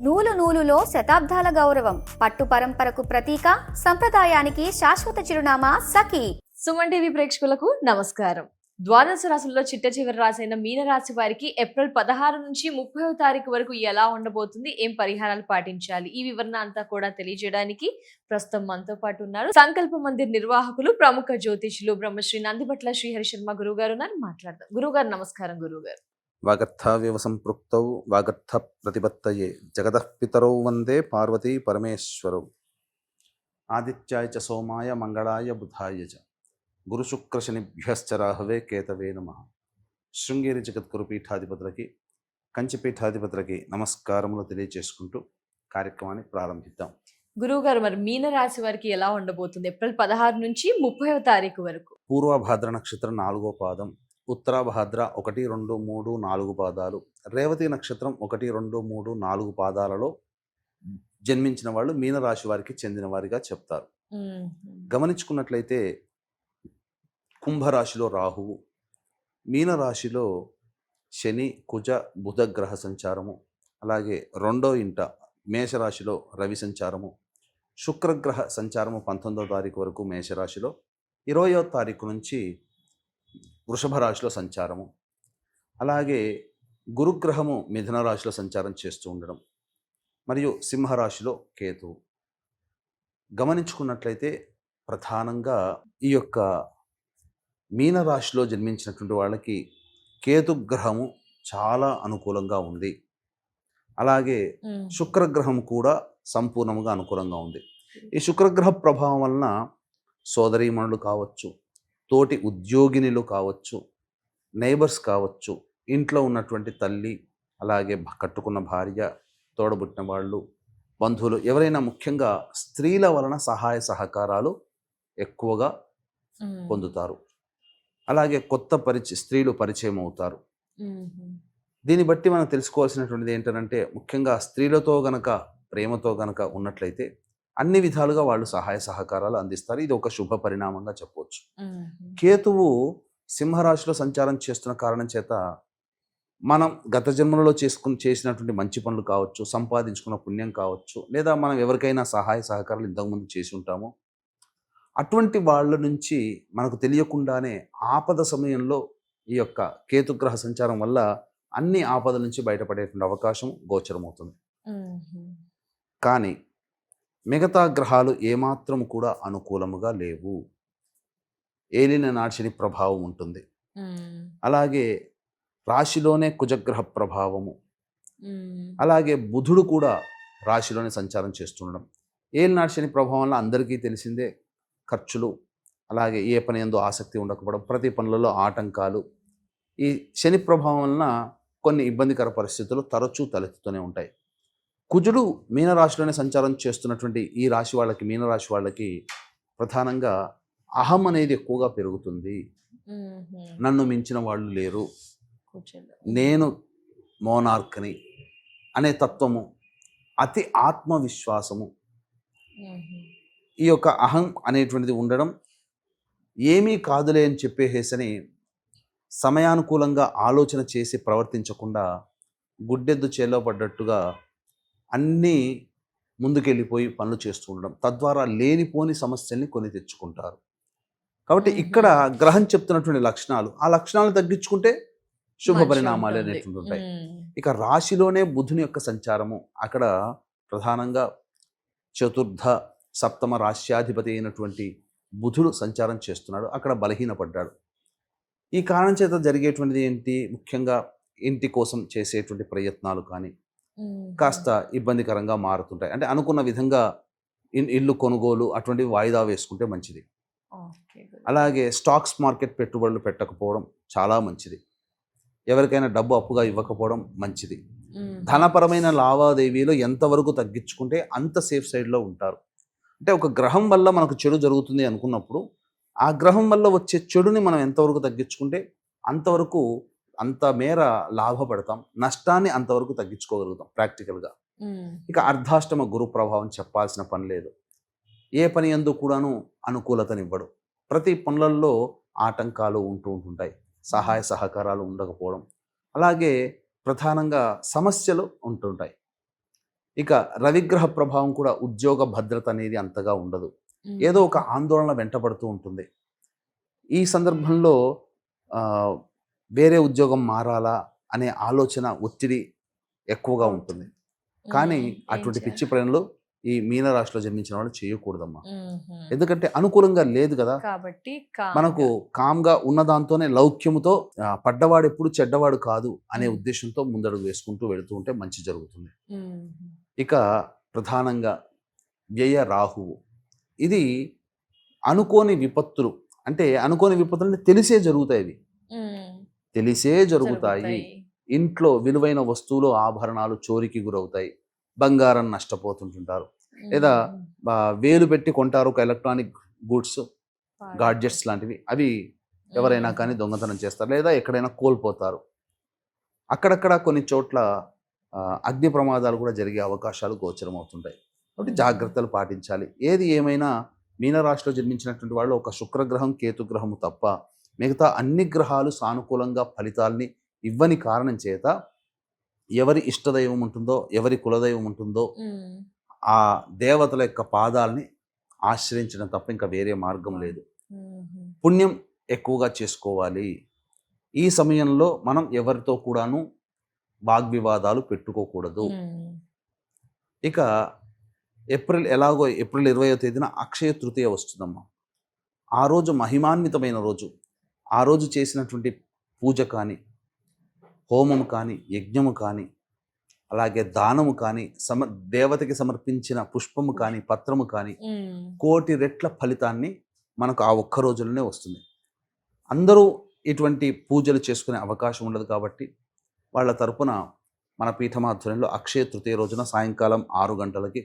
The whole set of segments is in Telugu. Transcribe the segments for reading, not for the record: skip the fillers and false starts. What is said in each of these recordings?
నూలు నూలులో శతాబ్దాల గౌరవం, పట్టు పరంపరకు ప్రతీక, సంప్రదాయానికి శాశ్వత చిరునామా సఖీ. సుమన్ టీవీ ప్రేక్షకులకు నమస్కారం. ద్వాదశ రాశుల్లో చిట్ట చివరి రాశైన మీనరాశి వారికి ఏప్రిల్ 16 నుంచి 30వ తారీఖు వరకు ఎలా ఉండబోతుంది, ఏం పరిహారాలు పాటించాలి, ఈ వివరణ అంతా కూడా తెలియజేయడానికి ప్రస్తుతం మనతో పాటు ఉన్నారు సంకల్ప మందిర్ నిర్వాహకులు, ప్రముఖ జ్యోతిషులు బ్రహ్మశ్రీ నందిబట్ల శ్రీహరి శర్మ గురువు గారు ఉన్నారు. మాట్లాడదాం. గురుగారు నమస్కారం. గురుగారు, వాగర్థావ్యవ సంపృక్తౌ వాగర్థ ప్రతిపత్తయే జగతః పితరౌ వందే పార్వతీ పరమేశ్వరౌ. ఆదిత్యాయ చ సోమాయ మంగళాయ బుధాయ చ గురుశుక్రశనిభ్యశ్చ రాహవే కేతవే నమః. శృంగేరి జగద్గురు పీఠాధిపతులకి, కంచి పీఠాధిపతులకి నమస్కారములు తెలియజేసుకుంటూ కార్యక్రమాన్ని ప్రారంభిద్దాం. గురువుగారు, మరి మీనరాశి వారికి ఎలా ఉండబోతుంది ఏప్రిల్ 16 నుంచి 30వ తారీఖు వరకు? పూర్వభాద్ర నక్షత్రం 4వ పాదం, ఉత్తరాభాద్ర 1, 2, 3, 4 పాదాలు, రేవతి నక్షత్రం 1, 2, 3, 4 పాదాలలో జన్మించిన వాళ్ళు మీనరాశి వారికి చెందిన వారిగా చెప్తారు. గమనించుకున్నట్లయితే కుంభరాశిలో రాహువు, మీనరాశిలో శని, కుజ, బుధ గ్రహ సంచారము, అలాగే 2వ ఇంట మేషరాశిలో రవి సంచారము, శుక్రగ్రహ సంచారము 19వ తారీఖు వరకు మేషరాశిలో, 20వ తారీఖు నుంచి వృషభ రాశిలో సంచారము, అలాగే గురుగ్రహము మిథున రాశిలో సంచారం చేస్తూ ఉండడం, మరియు సింహరాశిలో కేతువు. గమనించుకున్నట్లయితే ప్రధానంగా ఈ యొక్క మీనరాశిలో జన్మించినటువంటి వాళ్ళకి కేతుగ్రహము చాలా అనుకూలంగా ఉంది. అలాగే శుక్రగ్రహం కూడా సంపూర్ణంగా అనుకూలంగా ఉంది. ఈ శుక్రగ్రహ ప్రభావం వలన సోదరీమణులు కావచ్చు, తోటి ఉద్యోగినులు కావచ్చు, నైబర్స్ కావచ్చు, ఇంట్లో ఉన్నటువంటి తల్లి, అలాగే కట్టుకున్న భార్య, తోడబుట్టిన వాళ్ళు, బంధువులు, ఎవరైనా ముఖ్యంగా స్త్రీల వలన సహాయ సహకారాలు ఎక్కువగా పొందుతారు. అలాగే కొత్త స్త్రీలు పరిచయం అవుతారు. దీన్ని బట్టి మనం తెలుసుకోవాల్సినటువంటిది ఏంటంటే, ముఖ్యంగా స్త్రీలతో గనక ప్రేమతో గనక ఉన్నట్లయితే అన్ని విధాలుగా వాళ్ళు సహాయ సహకారాలు అందిస్తారు. ఇది ఒక శుభ పరిణామంగా చెప్పవచ్చు. కేతువు సింహరాశిలో సంచారం చేస్తున్న కారణం చేత మనం గత జన్మలలో చేసినటువంటి మంచి పనులు కావచ్చు, సంపాదించుకున్న పుణ్యం కావచ్చు, లేదా మనం ఎవరికైనా సహాయ సహకారాలు ఇంతకుముందు చేసి ఉంటామో అటువంటి వాళ్ళ నుంచి మనకు తెలియకుండానే ఆపద సమయంలో ఈ యొక్క కేతుగ్రహ సంచారం వల్ల అన్ని ఆపదల నుంచి బయటపడేటువంటి అవకాశం గోచరమవుతుంది. కానీ మిగతా గ్రహాలు ఏమాత్రం కూడా అనుకూలముగా లేవు. ఏలిన నాశని ప్రభావం ఉంటుంది. అలాగే రాశిలోనే కుజగ్రహ ప్రభావము, అలాగే బుధుడు కూడా రాశిలోనే సంచారం చేస్తుండడం. ఏలినాటి శని ప్రభావం వల్ల అందరికీ తెలిసిందే ఖర్చులు, అలాగే ఏ పని యందు ఆసక్తి ఉండకపోవడం, ప్రతి పనులలో ఆటంకాలు. ఈ శని ప్రభావం వలన కొన్ని ఇబ్బందికర పరిస్థితులు తరచూ తలెత్తుతూనే ఉంటాయి. కుజుడు మీనరాశిలోనే సంచారం చేస్తున్నటువంటి ఈ రాశి వాళ్ళకి, మీనరాశి వాళ్ళకి ప్రధానంగా అహం అనేది ఎక్కువగా పెరుగుతుంది. నన్ను మించిన వాళ్ళు లేరు, నేను మోనార్క్ని అనే తత్వము, అతి ఆత్మవిశ్వాసము, ఈ యొక్క అహం అనేటువంటిది ఉండడం, ఏమీ కాదులే అని చెప్పేసేసని సమయానుకూలంగా ఆలోచన చేసి ప్రవర్తించకుండా గుడ్డెద్దు చేలో పడ్డట్టుగా అన్నీ ముందుకెళ్ళిపోయి పనులు చేస్తూ ఉండడం, తద్వారా లేనిపోని సమస్యల్ని కొని తెచ్చుకుంటారు. కాబట్టి ఇక్కడ గ్రహం చెప్తున్నటువంటి లక్షణాలు, ఆ లక్షణాలను తగ్గించుకుంటే శుభ పరిణామాలు అనేటువంటి ఉంటాయి. ఇక రాశిలోనే బుధుని యొక్క సంచారము, అక్కడ ప్రధానంగా చతుర్థ సప్తమ రాశ్యాధిపతి అయినటువంటి బుధుడు సంచారం చేస్తున్నాడు. అక్కడ బలహీనపడ్డాడు. ఈ కారణం చేత జరిగేటువంటిది ఏంటి, ముఖ్యంగా ఇంటి కోసం చేసేటువంటి ప్రయత్నాలు కానీ కాస్త ఇబ్బందికరంగా మారుతుంటాయి. అంటే అనుకున్న విధంగా ఇల్లు కొనుగోలు అటువంటివి వాయిదా వేసుకుంటే మంచిది. అలాగే స్టాక్స్ మార్కెట్ పెట్టుబడులు పెట్టకపోవడం చాలా మంచిది. ఎవరికైనా డబ్బు అప్పుగా ఇవ్వకపోవడం మంచిది. ధనపరమైన లావాదేవీలు ఎంతవరకు తగ్గించుకుంటే అంత సేఫ్ సైడ్లో ఉంటారు. అంటే ఒక గ్రహం వల్ల మనకు చెడు జరుగుతుంది అనుకున్నప్పుడు ఆ గ్రహం వల్ల వచ్చే చెడుని మనం ఎంతవరకు తగ్గించుకుంటే అంతవరకు అంత మేర లాభపడతాం, నష్టాన్ని అంతవరకు తగ్గించుకోగలుగుతాం ప్రాక్టికల్గా. ఇక అర్ధాష్టమ గురు ప్రభావం చెప్పాల్సిన పని లేదు. ఏ పని యందు కూడాను అనుకూలతనివ్వడు. ప్రతి పనులలో ఆటంకాలు ఉంటుంటాయి, సహాయ సహకారాలు ఉండకపోవడం, అలాగే ప్రధానంగా సమస్యలు ఉంటుంటాయి. ఇక రవిగ్రహ ప్రభావం కూడా ఉద్యోగ భద్రత అనేది అంతగా ఉండదు. ఏదో ఒక ఆందోళన వెంటబడుతూ ఉంటుంది. ఈ సందర్భంలో వేరే ఉద్యోగం మారాలా అనే ఆలోచన, ఒత్తిడి ఎక్కువగా ఉంటుంది. కానీ అటువంటి పిచ్చి పనులు ఈ మీనరాశిలో జన్మించిన వాళ్ళు చేయకూడదమ్మా. ఎందుకంటే అనుకూలంగా లేదు కదా. కాబట్టి మనకు కామ్గా ఉన్న దాంతోనే లౌక్యముతో పడ్డవాడు ఎప్పుడు చెడ్డవాడు కాదు అనే ఉద్దేశంతో ముందడుగు వేసుకుంటూ వెళుతూ ఉంటే మంచి జరుగుతుంది. ఇక ప్రధానంగా వ్యయ రాహువు, ఇది అనుకోని విపత్తులు. అంటే అనుకోని విపత్తులు అంటే తెలిసే జరుగుతాయి. ఇవి తెలిసే జరుగుతాయి. ఇంట్లో విలువైన వస్తువులు, ఆభరణాలు చోరీకి గురవుతాయి. బంగారం నష్టపోతుంటుంటారు. లేదా వేలు పెట్టి కొంటారు ఒక ఎలక్ట్రానిక్ గూడ్స్, గాడ్జెట్స్ లాంటివి. అవి ఎవరైనా కానీ దొంగతనం చేస్తారు, లేదా ఎక్కడైనా కోల్పోతారు. అక్కడక్కడ కొన్ని చోట్ల అగ్ని ప్రమాదాలు కూడా జరిగే అవకాశాలు గోచరం అవుతుంటాయి. కాబట్టి జాగ్రత్తలు పాటించాలి. ఏది ఏమైనా మీనరాశిలో జన్మించినటువంటి వాళ్ళు ఒక శుక్రగ్రహం, కేతుగ్రహము తప్ప మిగతా అన్ని గ్రహాలు సానుకూలంగా ఫలితాల్ని ఇవ్వని కారణం చేత ఎవరి ఇష్టదైవం ఉంటుందో, ఎవరి కులదైవం ఉంటుందో ఆ దేవతల యొక్క పాదాలని ఆశ్రయించడం తప్ప ఇంకా వేరే మార్గం లేదు. పుణ్యం ఎక్కువగా చేసుకోవాలి. ఈ సమయంలో మనం ఎవరితో కూడాను వాగ్వివాదాలు పెట్టుకోకూడదు. ఇక ఏప్రిల్ 20వ తేదీన అక్షయ తృతీయ వస్తుందమ్మా. ఆ రోజు మహిమాన్వితమైన రోజు. ఆ రోజు చేసినటువంటి పూజ కానీ, హోమం కానీ, యజ్ఞము కానీ, అలాగే దానము కానీ, దేవతకి సమర్పించిన పుష్పము కానీ, పత్రము కానీ 1,000,000 రెట్ల ఫలితాన్ని మనకు ఆ ఒక్క రోజులోనే వస్తుంది. అందరూ ఇటువంటి పూజలు చేసుకునే అవకాశం ఉండదు కాబట్టి వాళ్ళ తరపున మన పీఠమాధ్వర్యంలో అక్షయ తృతీయ రోజున సాయంకాలం 6 గంటలకి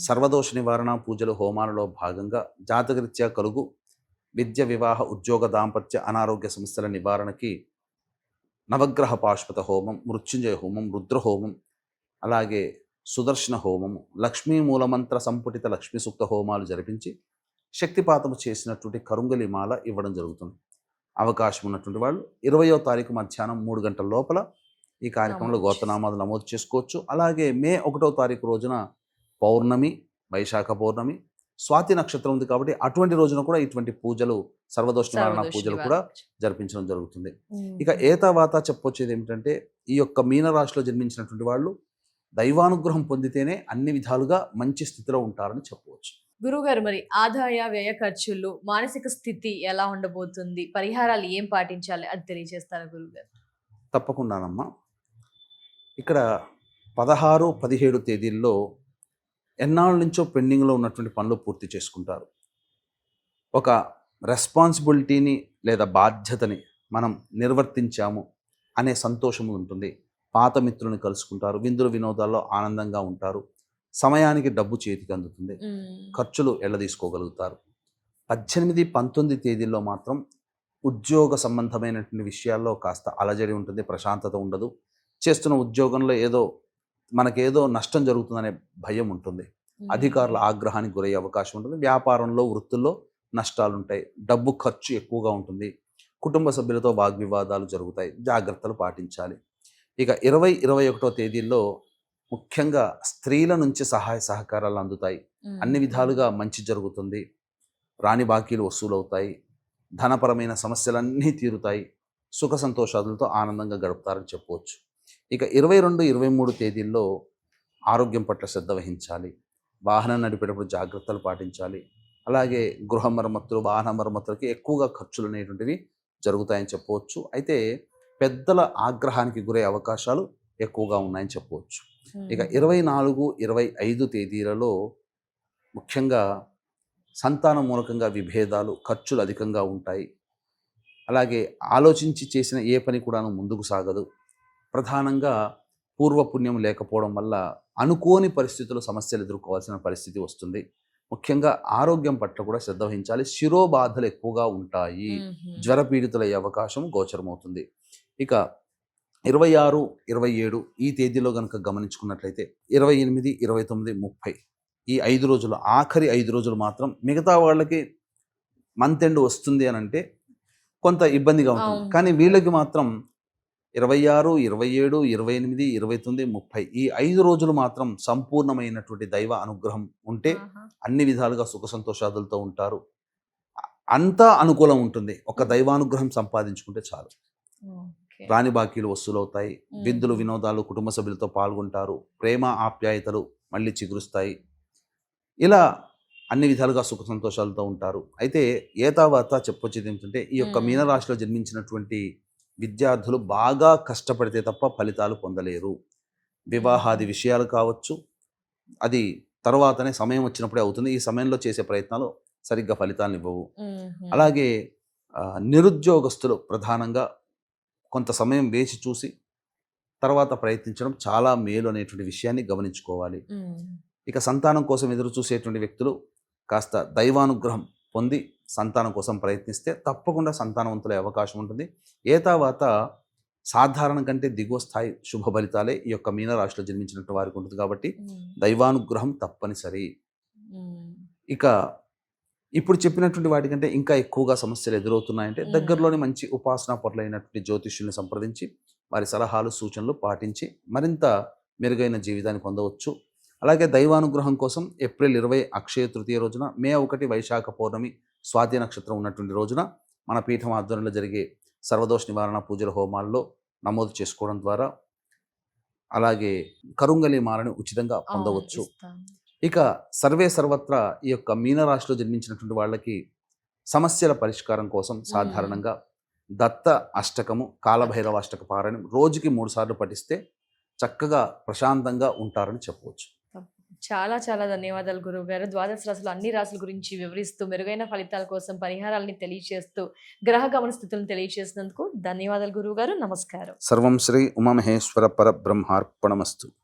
సర్వదోష నివారణ పూజలు, హోమాలలో భాగంగా జాతకరీత్యా కలుగు విద్య, వివాహ, ఉద్యోగ, దాంపత్య, అనారోగ్య సమస్యల నివారణకి నవగ్రహ పాశుపత హోమం, మృత్యుంజయ హోమం, రుద్రహోమం, అలాగే సుదర్శన హోమము, లక్ష్మీ మూలమంత్ర సంపుటిత లక్ష్మీ సూక్త హోమాలు జరిపించి శక్తిపాతము చేసినటువంటి కరుంగలి మాల ఇవ్వడం జరుగుతుంది. అవకాశం ఉన్నటువంటి వాళ్ళు 20వ తారీఖు మధ్యాహ్నం 3 గంటల లోపల ఈ కార్యక్రమంలో గోత్రనామాలు నమోదు చేసుకోవచ్చు. అలాగే మే 1వ తారీఖు రోజున పౌర్ణమి, వైశాఖ పౌర్ణమి, స్వాతి నక్షత్రం ఉంది కాబట్టి అటువంటి రోజున కూడా ఇటువంటి పూజలు, సర్వదోష నివారణ పూజలు కూడా జరిపించడం జరుగుతుంది. ఇక ఏతావాత చెప్పొచ్చేది ఏమిటంటే, ఈ యొక్క మీనరాశిలో జన్మించినటువంటి వాళ్ళు దైవానుగ్రహం పొందితేనే అన్ని విధాలుగా మంచి స్థితిలో ఉంటారని చెప్పవచ్చు. గురుగారు, మరి ఆదాయ వ్యయ ఖర్చులు, మానసిక స్థితి ఎలా ఉండబోతుంది, పరిహారాలు ఏం పాటించాలి, అది తెలియజేస్తారా గురుగారు? తప్పకుండానమ్మా. ఇక్కడ 16, 17 తేదీల్లో ఎన్నాళ్ళ నుంచో పెండింగ్లో ఉన్నటువంటి పనులు పూర్తి చేసుకుంటారు. ఒక రెస్పాన్సిబిలిటీని లేదా బాధ్యతని మనం నిర్వర్తించాము అనే సంతోషం ఉంటుంది. పాత మిత్రులను కలుసుకుంటారు, విందులు వినోదాల్లో ఆనందంగా ఉంటారు, సమయానికి డబ్బు చేతికి అందుతుంది, ఖర్చులు ఎళ్ళదీసుకోగలుగుతారు. 18, 19 తేదీల్లో మాత్రం ఉద్యోగ సంబంధమైనటువంటి విషయాల్లో కాస్త అలజడి ఉంటుంది, ప్రశాంతత ఉండదు. చేస్తున్న ఉద్యోగంలో మనకేదో నష్టం జరుగుతుందనే భయం ఉంటుంది. అధికారుల ఆగ్రహానికి గురయ్యే అవకాశం ఉంటుంది. వ్యాపారంలో, వృత్తుల్లో నష్టాలుంటాయి. డబ్బు ఖర్చు ఎక్కువగా ఉంటుంది. కుటుంబ సభ్యులతో వాగ్వివాదాలు జరుగుతాయి. జాగ్రత్తలు పాటించాలి. ఇక 20, 21వ తేదీల్లో ముఖ్యంగా స్త్రీల నుంచి సహాయ సహకారాలు అందుతాయి. అన్ని విధాలుగా మంచి జరుగుతుంది. రాని బాకీలు వసూలవుతాయి. ధనపరమైన సమస్యలన్నీ తీరుతాయి. సుఖ సంతోషాలతో ఆనందంగా గడుపుతారని చెప్పవచ్చు. ఇక 22, 23 తేదీల్లో ఆరోగ్యం పట్ల శ్రద్ధ వహించాలి. వాహనం నడిపేటప్పుడు జాగ్రత్తలు పాటించాలి. అలాగే గృహ మరమ్మతులు, వాహన మరమ్మతులకి ఎక్కువగా ఖర్చులు అనేటువంటివి జరుగుతాయని చెప్పవచ్చు. అయితే పెద్దల ఆగ్రహానికి గురే అవకాశాలు ఎక్కువగా ఉన్నాయని చెప్పవచ్చు. ఇక 24, 25 తేదీలలో ముఖ్యంగా సంతానం మూలకంగా విభేదాలు, ఖర్చులు అధికంగా ఉంటాయి. అలాగే ఆలోచించి చేసిన ఏ పని కూడాను ముందుకు సాగదు. ప్రధానంగా పూర్వపుణ్యం లేకపోవడం వల్ల అనుకోని పరిస్థితుల్లో సమస్యలు ఎదుర్కోవాల్సిన పరిస్థితి వస్తుంది. ముఖ్యంగా ఆరోగ్యం పట్ల కూడా శ్రద్ధ వహించాలి. శిరోబాధలు ఎక్కువగా ఉంటాయి. జ్వరపీడితులయ్యే అవకాశం గోచరమవుతుంది. ఇక 26, 27 ఈ తేదీలో కనుక గమనించుకున్నట్లయితే 28, 29, 30 ఈ 5 రోజులు, ఆఖరి 5 రోజులు మాత్రం మిగతా వాళ్ళకి మంత్ ఎండ్ వస్తుంది అని అంటే కొంత ఇబ్బందిగా ఉంటుంది. కానీ వీళ్ళకి మాత్రం 26, 27, 28, 29, 30 ఈ 5 రోజులు మాత్రం సంపూర్ణమైనటువంటి దైవ అనుగ్రహం ఉంటే ఆహా. అన్ని విధాలుగా సుఖ సంతోషాలతో ఉంటారు. అంతా అనుకూలం ఉంటుంది. ఒక దైవానుగ్రహం సంపాదించుకుంటే చాలు. ఓకే. రాని బాకీలు వసూలవుతాయి. మ్మ్. విందులు వినోదాలు కుటుంబ సభ్యులతో పాల్గొంటారు. ప్రేమ ఆప్యాయతలు మళ్ళీ చిగురుస్తాయి. ఇలా అన్ని విధాలుగా సుఖ సంతోషాలతో ఉంటారు. అయితే ఏతావాత చెప్పొచ్చేది ఏమిటంటే ఈ యొక్క మ్మ్. మీనరాశిలో జన్మించినటువంటి విద్యార్థులు బాగా కష్టపడితే తప్ప ఫలితాలు పొందలేరు. వివాహాది విషయాలు కావచ్చు, అది తర్వాతనే సమయం వచ్చినప్పుడే అవుతుంది. ఈ సమయంలో చేసే ప్రయత్నాలు సరిగ్గా ఫలితాలను ఇవ్వవు. మ్మ్. అలాగే నిరుద్యోగస్తులు ప్రధానంగా కొంత సమయం వేచి చూసి తర్వాత ప్రయత్నించడం చాలా మేలు అనేటువంటి విషయాన్ని గమనించుకోవాలి. మ్మ్. ఇక సంతానం కోసం ఎదురు చూసేటువంటి వ్యక్తులు కాస్త దైవానుగ్రహం పొంది సంతానం కోసం ప్రయత్నిస్తే తప్పకుండా సంతానవంతులే అవకాశం ఉంటుంది. ఏతావాత సాధారణం కంటే దిగువ స్థాయి శుభ ఫలితాలే ఈ యొక్క మీనరాశిలో జన్మించినట్టు వారికి ఉంటుంది కాబట్టి మ్మ్. దైవానుగ్రహం తప్పనిసరి. మ్మ్. ఇక ఇప్పుడు చెప్పినటువంటి వాటికంటే ఇంకా ఎక్కువగా సమస్యలు ఎదురవుతున్నాయంటే దగ్గరలోని మంచి ఉపాసనా పరులైనటువంటి జ్యోతిష్యుల్ని సంప్రదించి వారి సలహాలు సూచనలు పాటించి మరింత మెరుగైన జీవితాన్ని పొందవచ్చు. అలాగే దైవానుగ్రహం కోసం ఏప్రిల్ 20 అక్షయ తృతీయ రోజున, మే 1 వైశాఖ పౌర్ణమి స్వాతి నక్షత్రం ఉన్నటువంటి రోజున మన పీఠం ఆధ్వర్యంలో జరిగే సర్వదోష నివారణ పూజల హోమాల్లో నమోదు చేసుకోవడం ద్వారా అలాగే కరుంగలి మాలను ఉచితంగా అవును, పొందవచ్చు. ఇస్తాను. ఇక సర్వే సర్వత్రా ఈ యొక్క మీనరాశిలో జన్మించినటువంటి వాళ్ళకి సమస్యల పరిష్కారం కోసం సాధారణంగా దత్త అష్టకము, కాలభైరవ అష్టక పారాయణం రోజుకి 3 సార్లు పఠిస్తే చక్కగా ప్రశాంతంగా ఉంటారని చెప్పవచ్చు. చాలా చాలా ధన్యవాదాలు గురువు గారు. ద్వాదశ రాశులు అన్ని రాశుల గురించి వివరిస్తూ మెరుగైన ఫలితాల కోసం పరిహారాలని తెలియజేస్తూ గ్రహ గమన స్థితులను తెలియజేసినందుకు ధన్యవాదాలు గురువు గారు. నమస్కారం. సర్వం శ్రీ ఉమామహేశ్వర పరబ్రహ్మార్పణమస్తు.